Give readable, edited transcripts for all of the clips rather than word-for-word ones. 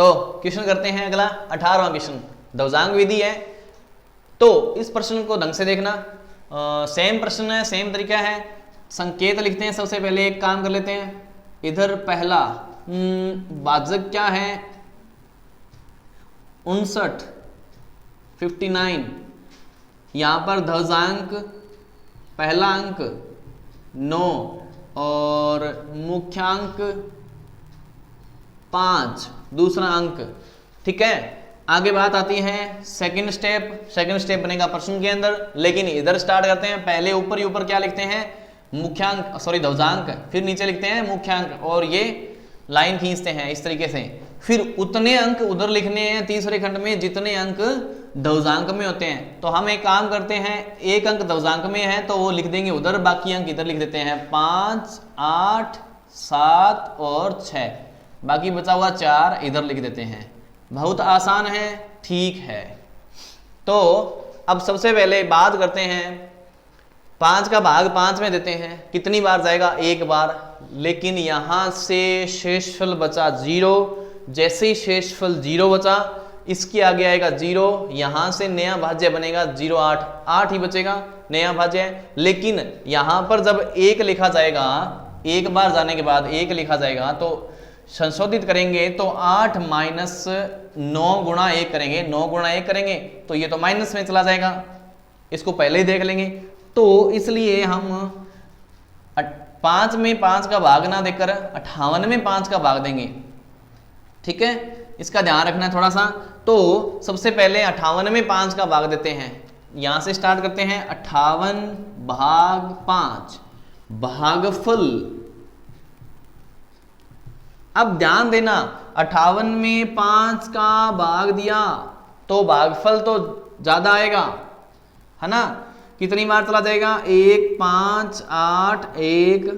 तो क्वेश्चन करते हैं अगला 18वां क्वेश्चन, ध्वजांक विधि है। तो इस प्रश्न को ढंग से देखना, सेम प्रश्न है, सेम तरीका है। संकेत लिखते हैं। सबसे पहले एक काम कर लेते हैं, इधर पहला भाजक क्या है 59 59, यहां पर ध्वजांक पहला अंक 9 और मुख्यांक 5 दूसरा अंक। ठीक है, आगे बात आती है सेकंड स्टेप बनेगा प्रश्न के अंदर, लेकिन इधर स्टार्ट करते हैं। पहले ऊपर ही ऊपर क्या लिखते हैं मुख्यांक, सॉरी ध्वजांक, फिर नीचे लिखते हैं मुख्यांक और ये लाइन खींचते हैं इस तरीके से। फिर उतने अंक उधर लिखने हैं तीसरे खंड में जितने अंक ध्वजांक में होते हैं। तो हम एक काम करते हैं, एक अंक ध्वजांक में है तो वो लिख देंगे उधर, बाकी अंक इधर लिख देते हैं 5, 8, 7 और 6, बाकी बचा हुआ 4 इधर लिख देते हैं। बहुत आसान है, ठीक है। तो अब सबसे पहले बात करते हैं 5 का भाग 5 में देते हैं, कितनी बार जाएगा 1 बार, लेकिन यहां से शेषफल बचा 0। जैसे ही शेषफल 0 बचा, इसके आगे आएगा 0, यहां से नया भाज्य बनेगा 0, 8 ही बचेगा नया भाज्य। लेकिन यहां पर जब 1 लिखा जाएगा, एक बार जाने के बाद 1 लिखा जाएगा तो संशोधित करेंगे तो 8 माइनस 9 गुणा 1 करेंगे, 9 गुणा 1 करेंगे तो ये तो माइनस में चला जाएगा, इसको पहले ही देख लेंगे। तो इसलिए हम 5 में 5 का भाग ना देकर 58 में 5 का भाग देंगे। ठीक है, इसका ध्यान रखना है थोड़ा सा। तो सबसे पहले 58 में 5 का भाग देते हैं, यहां से स्टार्ट करते हैं 58 भाग 5 भागफल। अब ध्यान देना 58 में 5 का भाग दिया तो भागफल तो ज्यादा आएगा, है ना। कितनी बार चला जाएगा 1, 5, 8, 1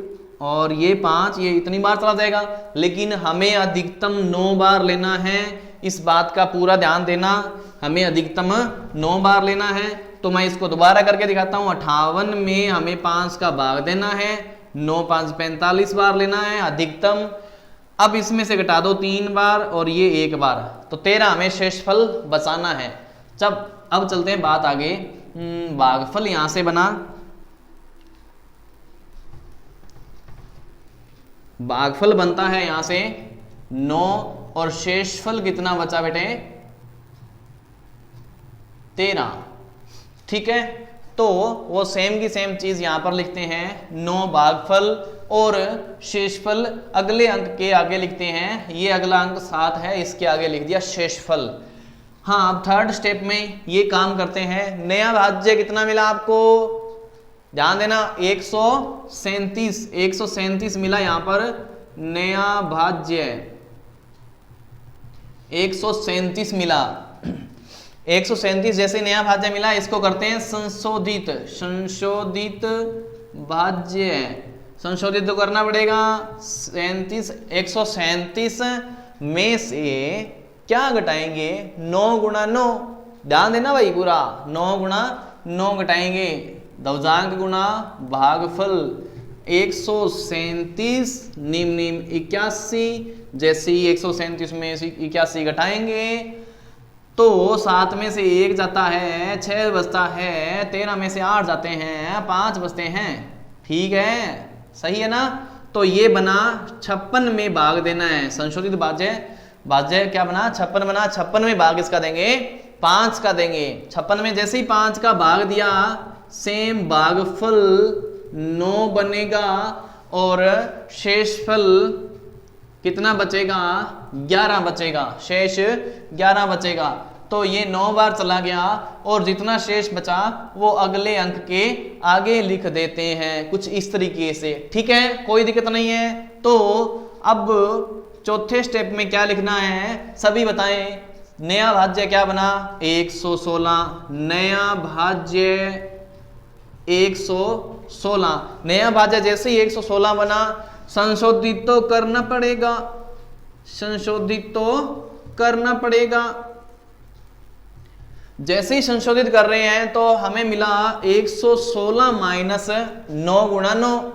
और ये 5, ये इतनी बार चला जाएगा। लेकिन हमें अधिकतम 9 बार लेना है, इस बात का पूरा ध्यान देना, हमें अधिकतम 9 बार लेना है। तो मैं इसको दोबारा करके दिखाता हूं। 58 में हमें 5 का भाग देना है, 9, 5, 45 बार लेना है अधिकतम। अब इसमें से घटा दो 3 बार और ये 1 बार, तो 13 हमें शेषफल बचाना है। अब चलते हैं बात आगे। भागफल यहां से बना, भागफल बनता है यहां से 9 और शेषफल कितना बचा बेटे 13। ठीक है, तो वो सेम की सेम चीज यहां पर लिखते हैं 9 भागफल और शेषफल अगले अंक के आगे लिखते हैं। ये अगला अंक 7 है, इसके आगे लिख दिया शेषफल। हाँ, अब थर्ड स्टेप में ये काम करते हैं। नया भाज्य कितना मिला आपको, ध्यान देना 137 मिला यहां पर नया भाज्य 137 मिला। 137 जैसे नया भाज्य मिला, इसको करते हैं संशोधित भाज्य। संशोधित तो करना पड़ेगा 137 में से क्या घटाएंगे 9 गुणा 9। ध्यान देना भाई पूरा, 9 गुणा 9 घटाएंगे, ध्वजांक गुणा भागफल 137 निम्न 81। जैसे ही 137 में से 81 घटाएंगे तो 7 में से 1 जाता है, 6 बचता है, 13 में से 8 जाते हैं, 5 बचते हैं। ठीक है, सही है ना। तो ये बना 56 में भाग देना है। संशोधित भाज्य क्या बना 56 बना। 56 में भाग इसका देंगे 5 का देंगे। 56 में जैसे ही 5 का भाग दिया सेम भागफल 9 बनेगा और शेषफल कितना बचेगा 11 बचेगा, शेष 11 बचेगा। तो ये 9 बार चला गया और जितना शेष बचा वो अगले अंक के आगे लिख देते हैं कुछ इस तरीके से। ठीक है, कोई दिक्कत नहीं है। तो अब चौथे स्टेप में क्या लिखना है सभी बताएं। नया भाज्य क्या बना 116, नया भाज्य 116। नया भाज्य जैसे ही 116 बना संशोधित तो करना पड़ेगा, संशोधित तो करना पड़ेगा। जैसे ही संशोधित कर रहे हैं तो हमें मिला 116 माइनस 9 गुणा 9।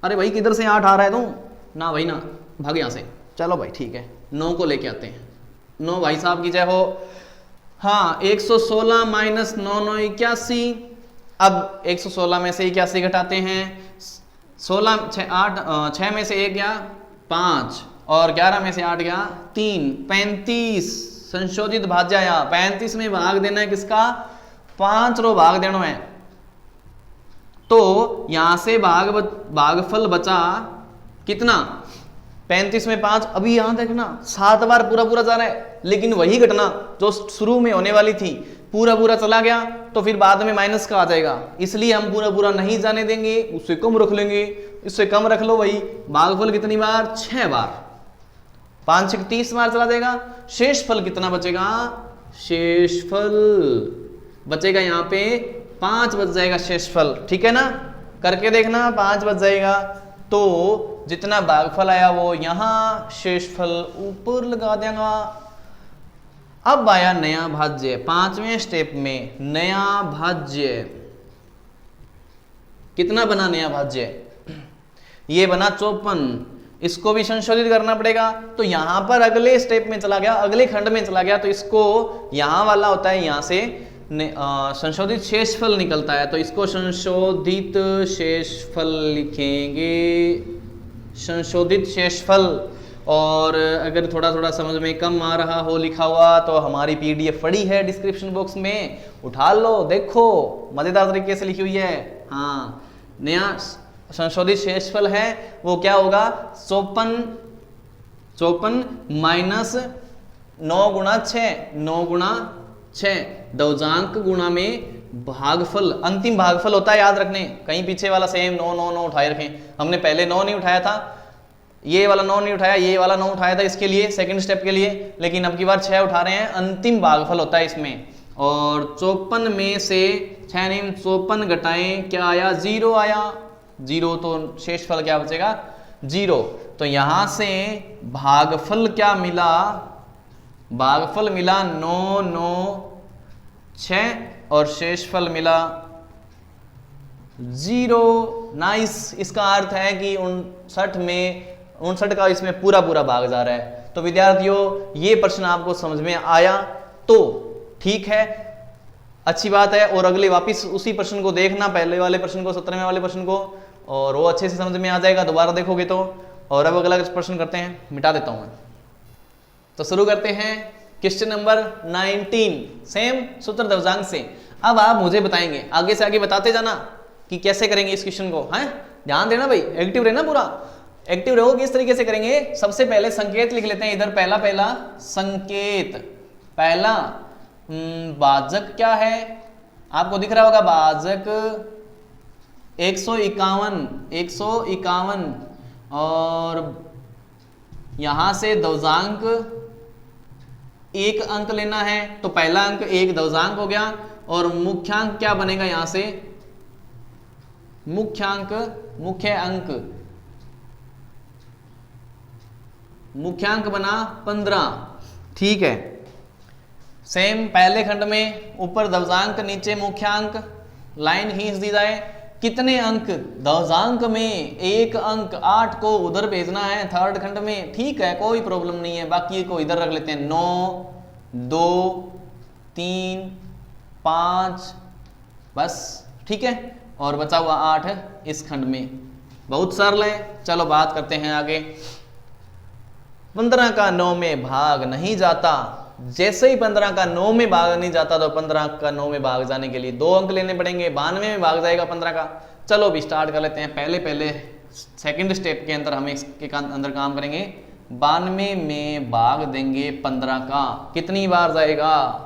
अरे भाई किधर से 8 आ रहा है तू, ना भाई ना, भाग यहां से। चलो भाई ठीक है, 9 को लेके आते हैं। 9 भाई साहब की जय हो। हाँ 116 माइनस 9 9 81। अब 116 में से 81 घटाते हैं, 16 6 में से 1 गया 5 और 11 में से 8 गया 3, 35 संशोधित भाज्य आया। 35 में भाग देना है किसका, 5 रो भाग देना है। तो यहां से भागफल बचा कितना, 35 में 5। अभी यहां देखना 7 बार पूरा पूरा जा रहा है, लेकिन वही घटना जो शुरू में होने वाली थी पूरा पूरा चला गया तो फिर बाद में माइनस का आ जाएगा, इसलिए हम पूरा पूरा नहीं जाने देंगे, उससे कम रख लेंगे। इससे कम रख लो भाई। भागफल कितनी बार, 6 बार, 5 6 30 बार चला जाएगा। शेषफल कितना बचेगा, शेषफल बचेगा यहाँ पे 5 बच जाएगा शेषफल, ठीक है ना, करके देखना 5 बच जाएगा। तो जितना भागफल आया वो यहां, शेषफल ऊपर लगा देगा। अब आया नया भाज्य, 5वें स्टेप में नया भाज्य। कितना बना नया भाज्य, ये बना 54। इसको भी संशोधित करना पड़ेगा। तो यहां पर अगले स्टेप में चला गया, अगले खंड में चला गया, तो इसको यहां वाला होता है, यहां से संशोधित शेषफल निकलता है, तो इसको संशोधित शेषफल लिखेंगे, संशोधित शेषफल। और अगर थोड़ा थोड़ा समझ में कम आ रहा हो लिखा हुआ तो हमारी पीडीएफ पड़ी है डिस्क्रिप्शन बॉक्स में, उठा लो, देखो मजेदार तरीके से लिखी हुई है। हाँ, नया संशोधित शेषफल है वो क्या होगा, 54 माइनस 9 गुणा 6, 9 गुणा 6, दवजांक गुणा में भागफल, अंतिम भागफल होता है, याद रखने। कहीं पीछे वाला सेम 9 9 9 उठाए रखें, हमने पहले 9 नहीं उठाया था, ये वाला 9 नहीं उठाया, ये वाला 9 उठाया था इसके लिए, सेकंड स्टेप के लिए, लेकिन अब की बार 6 उठा रहे हैं, अंतिम भागफल होता है इसमें। और 54 में से 6 नहीं 54 घटाएं, क्या आया, 0 आया, 0, तो शेषफल क्या बचेगा, 0। तो यहां से भागफल क्या मिला, भागफल मिला 9 9 6 और शेषफल मिला 0। नाइस। इसका अर्थ है कि 59 का इसमें पूरा पूरा भाग जा रहा है। तो विद्यार्थियों ये प्रश्न आपको समझ में आया तो ठीक है, अच्छी बात है। और अगले वापिस उसी प्रश्न को देखना, पहले वाले प्रश्न को, 17वें वाले प्रश्न को, और वो अच्छे से समझ में आ जाएगा दोबारा देखोगे तो। और अब अगला प्रश्न करते हैं, मिटा देता हूं मैं। तो शुरू करते हैं क्वेश्चन नंबर 19, सेम सूत्र दवजांक से। अब आप मुझे बताएंगे, आगे से आगे बताते जाना कि कैसे करेंगे इस क्वेश्चन को, है ध्यान देना भाई, एक्टिव रहना, पूरा एक्टिव रहो। किस तरीके से करेंगे, सबसे पहले संकेत लिख लेते हैं इधर। पहला संकेत, पहला भाजक क्या है, आपको दिख रहा होगा, भाजक 151 और यहां से दवजांक 1 अंक लेना है, तो पहला अंक 1 दवजांक हो गया। और मुख्यांक क्या बनेगा, यहां से मुख्य अंक 15, ठीक है। सेम पहले खंड में ऊपर दवजांक नीचे मुख्यांक, लाइन खींच दी जाए। कितने अंक, दवजांक में 1 अंक, 8 को उधर भेजना है थर्ड खंड में, ठीक है, कोई प्रॉब्लम नहीं है। बाकी को इधर रख लेते हैं, 9 2 3 5 बस, ठीक है। और बचा हुआ 8 इस खंड में, बहुत सरल है। चलो बात करते हैं आगे। 15 का 9 में भाग नहीं जाता। जैसे ही 15 का 9 में भाग नहीं जाता तो 15 का 9 में भाग जाने के लिए 2 अंक लेने पड़ेंगे, 92 में भाग जाएगा 15 का। चलो भी स्टार्ट कर लेते हैं। पहले सेकंड स्टेप के अंदर हम इसके अंदर काम करेंगे। 92 में भाग देंगे 15 का, कितनी बार जाएगा,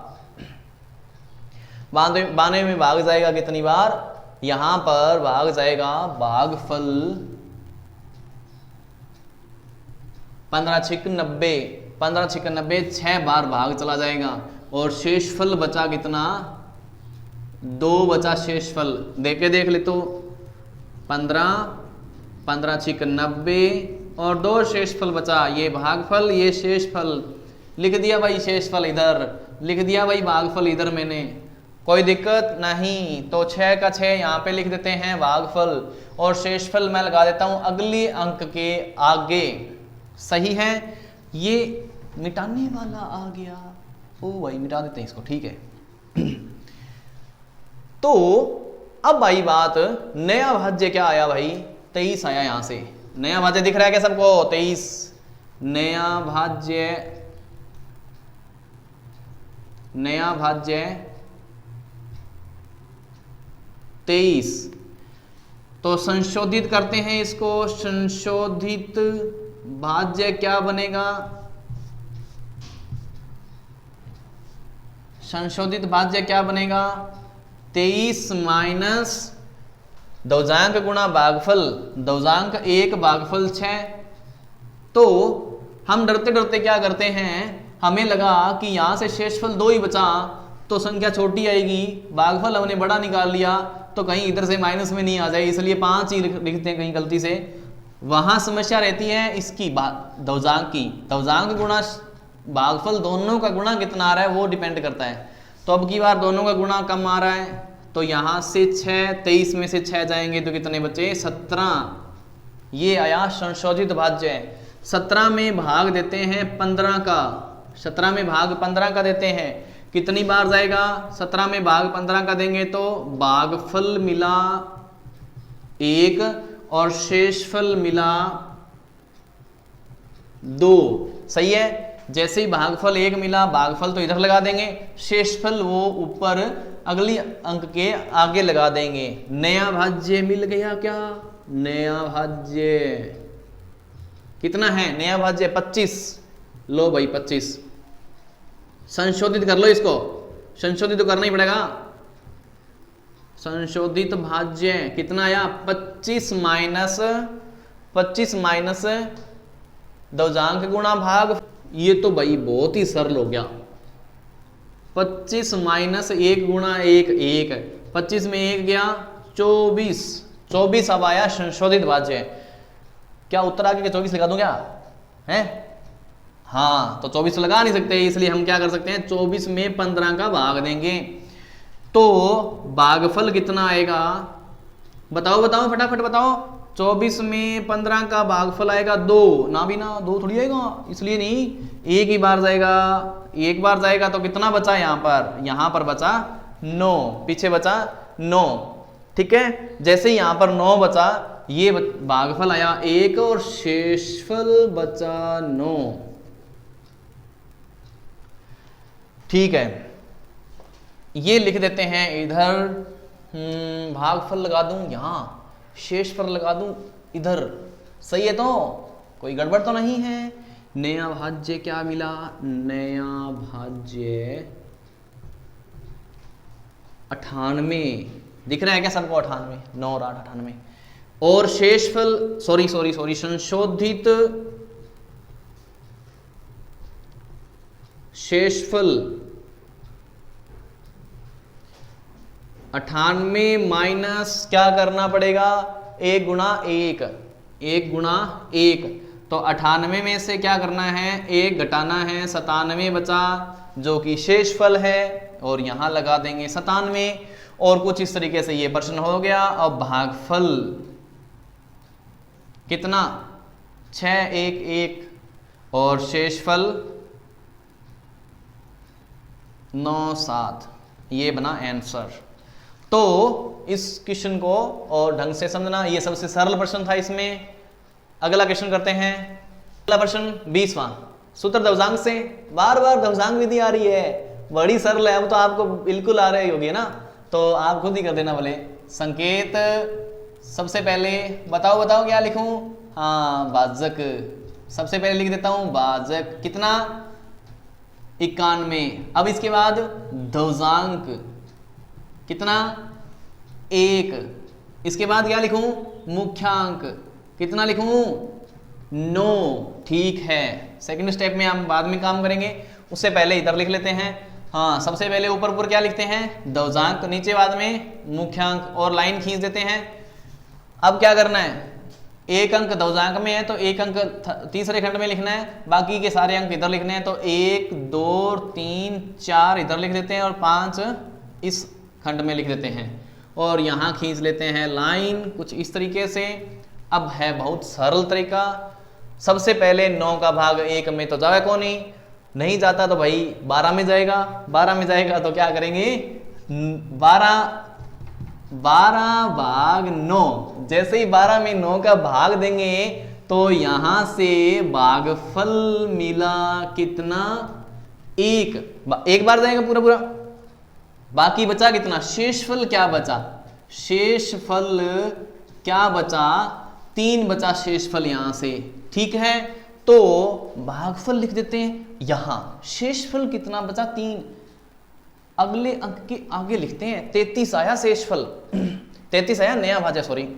92 में भाग जाएगा कितनी बार, यहां पर भाग जाएगा भागफल 15 6 90, 15 6 90, 6 बार भाग चला जाएगा। और शेषफल बचा कितना, 2 बचा शेषफल, देख ले तो 15 6 90 और 2 शेषफल बचा, ये भागफल ये शेषफल, लिख दिया भाई शेषफल इधर, लिख दिया भाई भागफल इधर मैंने, कोई दिक्कत नहीं। तो 6 का 6 यहाँ पे लिख देते हैं भागफल, और शेषफल मैं लगा देता हूं अगले अंक के आगे, सही है। ये मिटाने वाला आ गया, ओ भाई मिटा देते हैं इसको, ठीक है। तो अब भाई बात, नया भाज्य क्या आया भाई, 23 आया। यहां से नया भाज्य दिख रहा है क्या सबको, 23 नया भाज्य, नया भाज्य 23। तो संशोधित करते हैं इसको, संशोधित भाज्य क्या बनेगा, संशोधित भाज्य क्या बनेगा, 23 माइनस दौजांक गुणा भागफल, दौजांक 1 भागफल 6। तो हम डरते डरते क्या करते हैं, हमें लगा कि यहां से शेषफल 2 ही बचा तो संख्या छोटी आएगी, भागफल हमने बड़ा निकाल लिया तो कहीं इधर से माइनस में नहीं आ जाए, इसलिए 5 ही लिखते हैं कहीं गलती से। वहां समस्या रहती है इसकी दौजांक की, दौजांक गुणा भागफल दोनों का गुणा कितना आ रहा है वो डिपेंड करता है। तो अब की बार दोनों का गुणा कम आ रहा है, तो यहां से 6, 23 में से 6 जाएंगे तो कितने बचे, 17। ये आया संशोधित भाज्य। 17 में भाग देते हैं 15 का, 17 में भाग 15 का देते हैं, कितनी बार जाएगा, 17 में भाग 15 का देंगे तो भागफल मिला 1 और शेषफल मिला 2। सही है, जैसे ही भागफल 1 मिला, भागफल तो इधर लगा देंगे, शेषफल वो ऊपर अगली अंक के आगे लगा देंगे। नया भाज्य मिल गया क्या, नया भाज्य कितना है, नया भाज्य 25। लो भाई 25, संशोधित कर लो इसको, संशोधित तो करना ही पड़ेगा। संशोधित भाज्य कितना आया, 25 माइनस दौजांक गुणा भाग, ये तो भाई बहुत ही सरल हो गया। 25 माइनस 1 गुणा 1, 1, 25 में 1 गया 24, 24 अब आया संशोधित भाज्य। क्या उत्तर आगे के 24 लगा दूं क्या है, हाँ तो 24 लगा नहीं सकते, इसलिए हम क्या कर सकते हैं, 24 में 15 का भाग देंगे तो भागफल कितना आएगा, बताओ बताओ फटाफट बताओ। 24 में 15 का भागफल आएगा 2, ना भी ना 2 थोड़ी आएगा, इसलिए नहीं, एक ही बार जाएगा, एक बार जाएगा तो कितना बचा, यहां पर बचा 9, पीछे बचा 9, ठीक है। जैसे ही यहां पर 9 बचा, ये भागफल आया 1 और शेषफल बचा 9, ठीक है। ये लिख देते हैं इधर, भागफल लगा दूं यहां, शेषफल लगा दूं इधर, सही है, तो कोई गड़बड़ तो नहीं है। नया भाज्य क्या मिला, नया भाज्य 98 दिख रहा है क्या सबको, 98, 9 और 8 98। और शेषफल सॉरी संशोधित शेषफल 98 माइनस क्या करना पड़ेगा, 1 गुणा 1, 1 गुणा 1, तो 98 में से क्या करना है, 1 घटाना है, 97 बचा जो कि शेषफल है, और यहां लगा देंगे 97। और कुछ इस तरीके से ये प्रश्न हो गया। अब भागफल कितना, 6 1 1 और शेषफल 9 7, ये बना आंसर। तो इस क्वेश्चन को और ढंग से समझना, ये सबसे सरल प्रश्न था इसमें। अगला क्वेश्चन करते हैं, अगला प्रश्न 20वां, सूत्र दवजांक से। बार बार दवजांक विधि आ रही है, बड़ी सरल है, अब तो आपको बिल्कुल आ रही होगी ना, तो आप खुद ही कर देना भले। संकेत सबसे पहले बताओ क्या लिखूं, हाँ भाजक, सबसे पहले लिख देता हूं भाजक, कितना 91। अब इसके बाद दवजांक कितना 1, इसके बाद क्या लिखूं, मुख्यांक कितना लिखूं 9, ठीक है। सेकंड स्टेप में हम बाद में काम करेंगे, उससे पहले इधर लिख लेते हैं। हाँ, सबसे पहले ऊपर क्या लिखते हैं, दवजांक, नीचे बाद में मुख्यांक, और लाइन खींच देते हैं। अब क्या करना है, एक अंक दवजांक में है तो एक अंक तीसरे खंड में लिखना है, बाकी के सारे अंक इधर लिखने हैं। तो 1 2 3 4 इधर लिख देते हैं और 5 इस खंड में लिख देते हैं, और यहाँ खींच लेते हैं लाइन कुछ इस तरीके से। अब है बहुत सरल तरीका, सबसे पहले 9 का भाग 1 में तो जावे कौन ही नहीं जाता, तो भाई 12 में जाएगा। 12 में जाएगा तो क्या करेंगे, 12 भाग 9। जैसे ही 12 में 9 का भाग देंगे तो यहां से भागफल मिला कितना, एक बार जाएगा पूरा पूरा। बाकी बचा कितना, शेषफल क्या बचा, शेषफल क्या बचा, 3 बचा शेषफल यहां से। ठीक है, तो भागफल लिख देते हैं यहां, शेषफल कितना बचा 3। अगले अंक के आगे लिखते हैं 33 आया शेषफल, 33 आया नया भाज्य, सॉरी।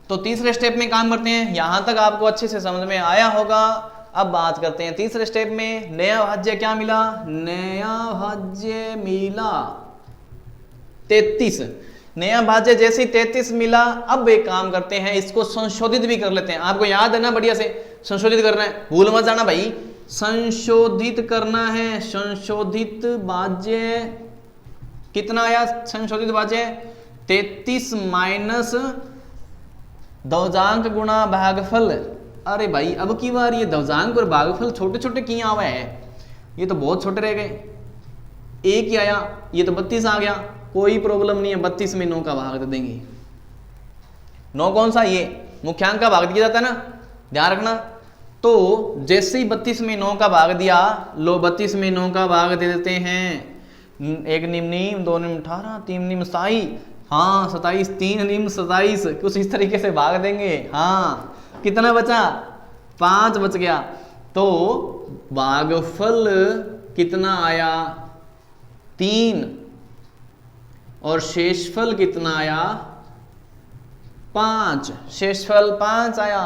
तो तीसरे स्टेप में काम करते हैं, यहां तक आपको अच्छे से समझ में आया होगा। अब बात करते हैं तीसरे स्टेप में, नया भाज्य क्या मिला, नया भाज्य मिला 33। नया भाज्य जैसे ही 33 मिला, अब एक काम करते हैं, इसको संशोधित भी कर लेते हैं। आपको याद है ना, बढ़िया से संशोधित करना है, भूल मत जाना भाई, संशोधित करना है। संशोधित भाज्य कितना आया, संशोधित भाज्य 33 माइनस दवजांक गुणा भागफल। अरे भाई अब की बार ये दवजांक और भागफल छोटे छोटे किए आवे हैं, ये तो बहुत छोटे रह गए। एक ही आया, ये तो 32 आ गया, कोई प्रॉब्लम नहीं है, 32 में 9 का भाग दे देंगे। 9 कौन सा, ये मुख्यांक का भाग दिया जाता है ना, ध्यान रखना। तो जैसे ही 32 में 9 का भाग दिया, लो 32 में 9 का भाग दे देते हैं। 1 निम नीम, 2 निम 18, 3 निम 27, हाँ 27, 3 निम 27, कुछ इस तरीके से भाग देंगे। हाँ कितना बचा, 5 बच गया। तो भागफल कितना आया 3 और शेषफल कितना आया 5, शेषफल 5 आया।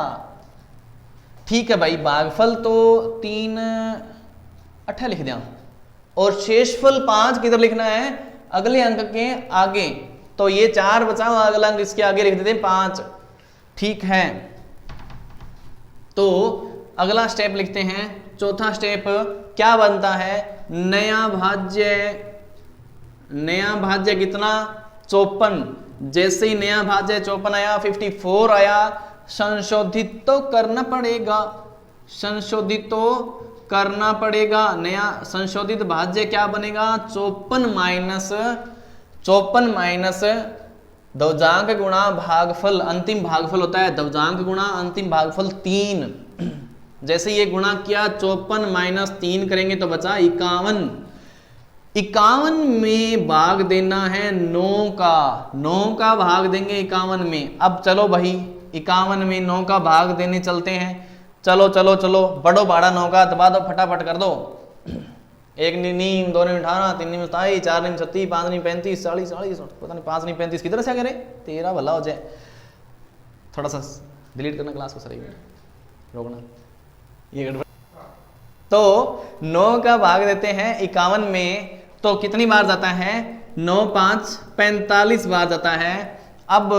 ठीक है भाई, भागफल तो 3 8 लिख दिया और शेषफल 5 किधर लिखना है, अगले अंक के आगे। तो ये 4 बचा, अगला अंक इसके आगे लिख देते हैं 5। ठीक है, तो अगला स्टेप लिखते हैं, चौथा स्टेप क्या बनता है, नया भाज्य। नया भाज्य कितना 54। जैसे ही नया भाज्य 54 आया, 54 आया, संशोधित तो करना पड़ेगा, संशोधित तो करना पड़ेगा। नया संशोधित भाज्य क्या बनेगा, 54 माइनस दवजांक गुणा भागफल, अंतिम भागफल होता है दवजांक गुणा अंतिम भागफल 3। जैसे ये गुणा किया, 54 माइनस 3 करेंगे तो बचा 51। 51 में भाग देना है 9 का, 9 का भाग देंगे 51 में। अब चलो भाई 51 में 9 का भाग देने चलते हैं। चलो चलो चलो, बड़ो बाड़ा 9 का दबा दो, फटाफट कर दो। 1 नीम, 2 नीम 18, 3 नीम 27, 4 नीम 36, 5 नीम 35, 40, पता नहीं 5 नीम 35 किधर से आ गए, तेरा भला हो जाए। थोड़ा सा डिलीट करना क्लास को, सर एक मिनट रोकना, ये गड़बड़। तो 9 का भाग देते हैं 51 में, तो कितनी बार जाता है, 9 5 45 बार जाता है। अब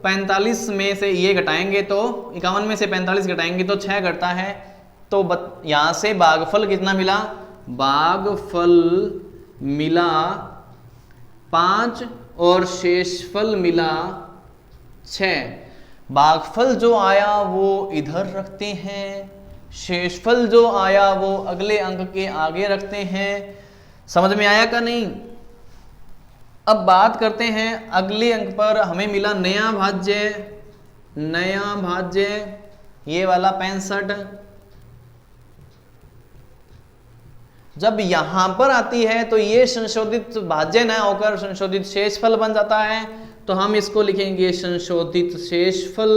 45 में से ये घटाएंगे तो 51 में से 45 घटाएंगे तो 6 घटता है। तो यहां से भागफल कितना मिला, भागफल मिला 5 और शेषफल मिला 6। भागफल जो आया वो इधर रखते हैं, शेषफल जो आया वो अगले अंक के आगे रखते हैं। समझ में आया का नहीं। अब बात करते हैं अगले अंक पर, हमें मिला नया भाज्य, नया भाज्य ये वाला 65। जब यहां पर आती है तो ये संशोधित भाज्य ना होकर संशोधित शेषफल बन जाता है, तो हम इसको लिखेंगे संशोधित शेषफल,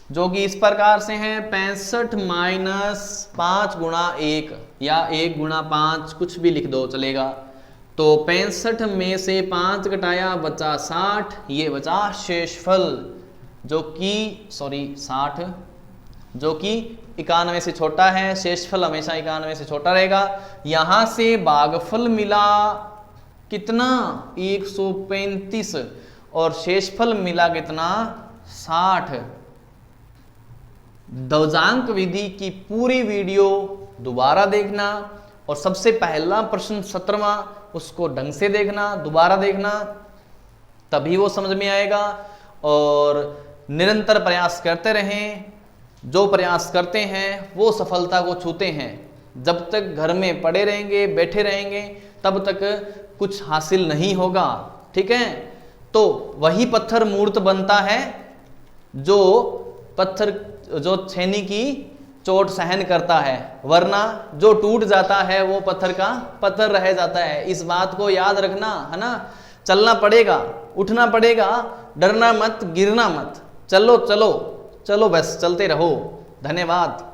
जो कि इस प्रकार से है 65 माइनस 5 गुणा 1 या 1 गुणा 5, कुछ भी लिख दो चलेगा। तो 65 में से 5 घटाया बचा 60, ये बचा शेषफल जो कि 60 जो कि 91 से छोटा है। शेषफल हमेशा 91 से छोटा रहेगा। यहां से भागफल मिला कितना 135 और शेषफल मिला कितना 60। दवजांक विधि की पूरी वीडियो दोबारा देखना और सबसे पहला प्रश्न 17वां उसको ढंग से देखना, दोबारा देखना, तभी वो समझ में आएगा। और निरंतर प्रयास करते रहें। जो प्रयास करते हैं वो सफलता को छूते हैं। जब तक घर में पड़े रहेंगे, बैठे रहेंगे, तब तक कुछ हासिल नहीं होगा। ठीक है, तो वही पत्थर मूर्त बनता है जो छेनी की चोट सहन करता है, वरना जो टूट जाता है वो पत्थर का पत्थर रह जाता है। इस बात को याद रखना है ना। चलना पड़ेगा, उठना पड़ेगा, डरना मत, गिरना मत। चलो चलो चलो, बस चलते रहो। धन्यवाद।